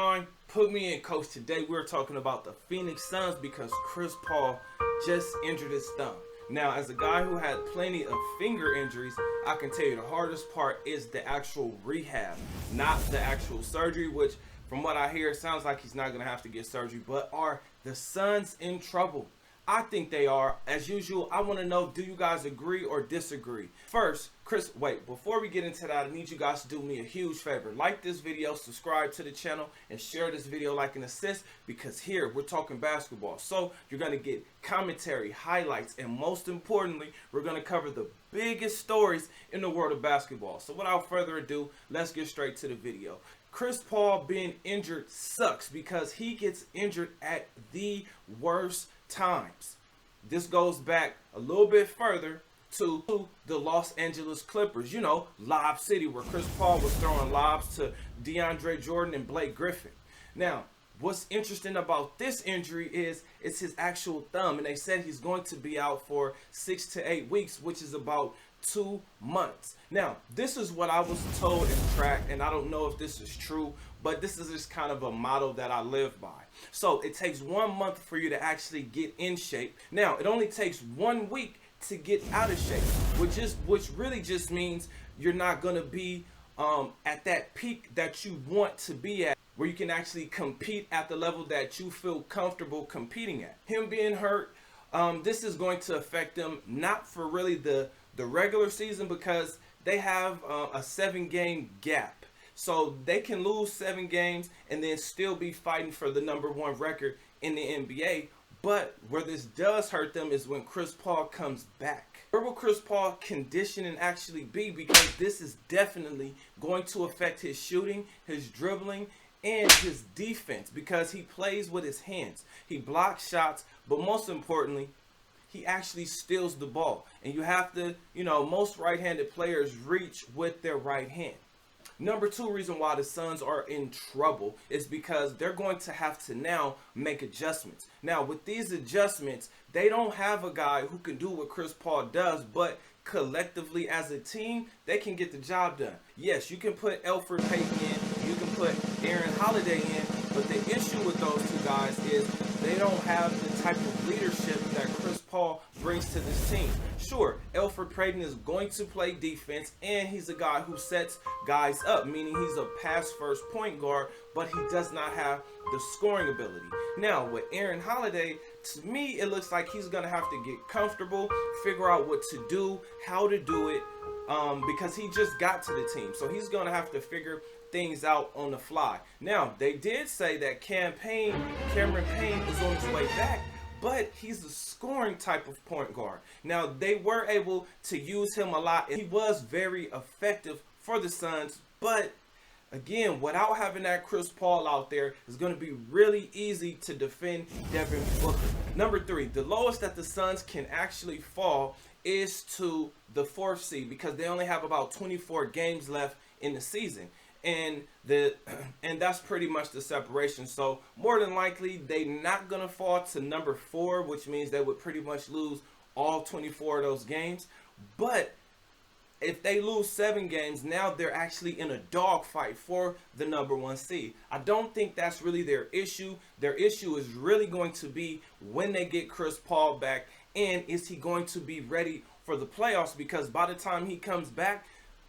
Sean, put me in, coach. Today we're talking about the Phoenix Suns because Chris Paul just injured his thumb. Now, as a guy who had plenty of finger injuries, I can tell you the hardest part is the actual rehab, not the actual surgery, which from what I hear, sounds like he's not going to have to get surgery. But are the Suns in trouble? I think they are. As usual, I want to know, do you guys agree or disagree? First, before we get into that, I need you guys to do me a huge favor. Like this video, subscribe to the channel, and share this video like an assist, because here we're talking basketball. So you're going to get commentary, highlights, and most importantly, we're going to cover the biggest stories in the world of basketball. So without further ado, let's get straight to the video. Chris Paul being injured sucks because he gets injured at the worst times. This goes back a little bit further to the Los Angeles Clippers, you know, Lob City, where Chris Paul was throwing lobs to DeAndre Jordan and Blake Griffin. Now, what's interesting about this injury is it's his actual thumb, and they said he's going to be out for 6 to 8 weeks, which is about 2 months. Now, this is what I was told in track, and I don't know if this is true, but this is just kind of a motto that I live by. So it takes 1 month for you to actually get in shape. Now, it only takes 1 week to get out of shape, which really just means you're not going to be at that peak that you want to be at, where you can actually compete at the level that you feel comfortable competing at. Him being hurt, this is going to affect them not for really the regular season, because they have a 7-game gap. So they can lose 7 games and then still be fighting for the #1 record in the NBA. But where this does hurt them is when Chris Paul comes back. Where will Chris Paul conditioning actually be? Because this is definitely going to affect his shooting, his dribbling, and his defense, because he plays with his hands. He blocks shots, but most importantly, he actually steals the ball. And you have to, most right-handed players reach with their right hand. #2 reason why the Suns are in trouble is because they're going to have to now make adjustments. Now, with these adjustments, they don't have a guy who can do what Chris Paul does, but collectively as a team, they can get the job done. Yes, you can put Elfrid Payton in, you can put Aaron Holiday in, but the issue with those two guys is they don't have the type of leadership that Chris Paul brings to this team. Sure, Elfrid Payton is going to play defense, and he's a guy who sets guys up, meaning he's a pass-first point guard, but he does not have the scoring ability. Now, with Aaron Holiday, to me, it looks like he's going to have to get comfortable, figure out what to do, how to do it, because he just got to the team. So he's going to have to figure things out on the fly. Now, they did say that Cameron Payne is on his way back, but he's a scoring type of point guard. Now, they were able to use him a lot, and he was very effective for the Suns, but again, without having that Chris Paul out there, it's going to be really easy to defend Devin Booker. #3, the lowest that the Suns can actually fall is to the 4th seed, because they only have about 24 games left in the season. And that's pretty much the separation. So more than likely, they're not going to fall to #4, which means they would pretty much lose all 24 of those games. But if they lose 7 games, now they're actually in a dogfight for the #1 seed. I don't think that's really their issue. Their issue is really going to be when they get Chris Paul back, and is he going to be ready for the playoffs? Because by the time he comes back,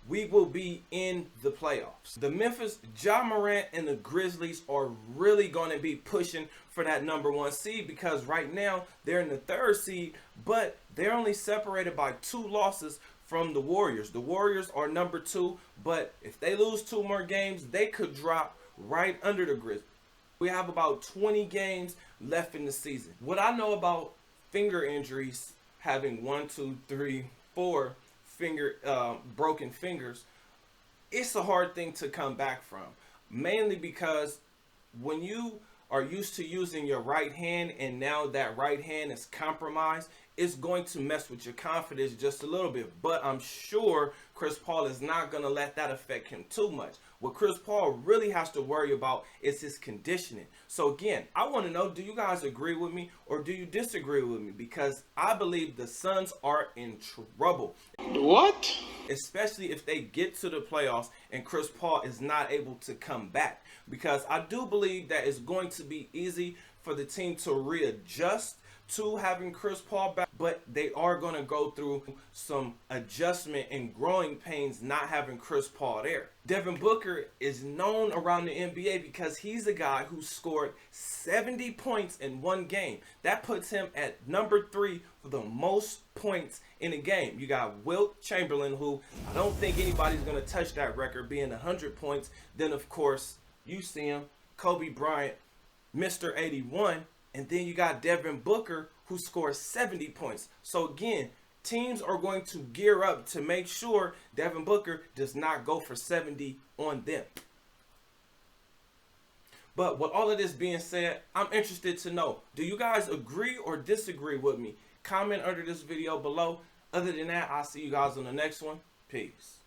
we will be in the playoffs. The Memphis, Ja Morant, and the Grizzlies are really going to be pushing for that #1 seed, because right now they're in the 3rd seed, but they're only separated by 2 losses from the Warriors. The Warriors are #2, but if they lose 2 more games, they could drop right under the Grizzlies. We have about 20 games left in the season. What I know about finger injuries, having 1, 2, 3, 4 broken fingers, it's a hard thing to come back from, mainly because when you are used to using your right hand and now that right hand is compromised, it's going to mess with your confidence just a little bit. But I'm sure Chris Paul is not going to let that affect him too much. What Chris Paul really has to worry about is his conditioning. So again, I want to know, do you guys agree with me or do you disagree with me? Because I believe the Suns are in trouble. What? Especially if they get to the playoffs and Chris Paul is not able to come back. Because I do believe that it's going to be easy for the team to readjust to having Chris Paul back, but they are going to go through some adjustment and growing pains not having Chris Paul there. Devin Booker is known around the NBA because he's a guy who scored 70 points in one game. That puts him at number 3 for the most points in a game. You got Wilt Chamberlain, who I don't think anybody's going to touch that record, being 100 points. Then, of course, you see him, Kobe Bryant, Mr. 81. And then you got Devin Booker, who scores 70 points. So again, teams are going to gear up to make sure Devin Booker does not go for 70 on them. But with all of this being said, I'm interested to know, do you guys agree or disagree with me? Comment under this video below. Other than that, I'll see you guys on the next one. Peace.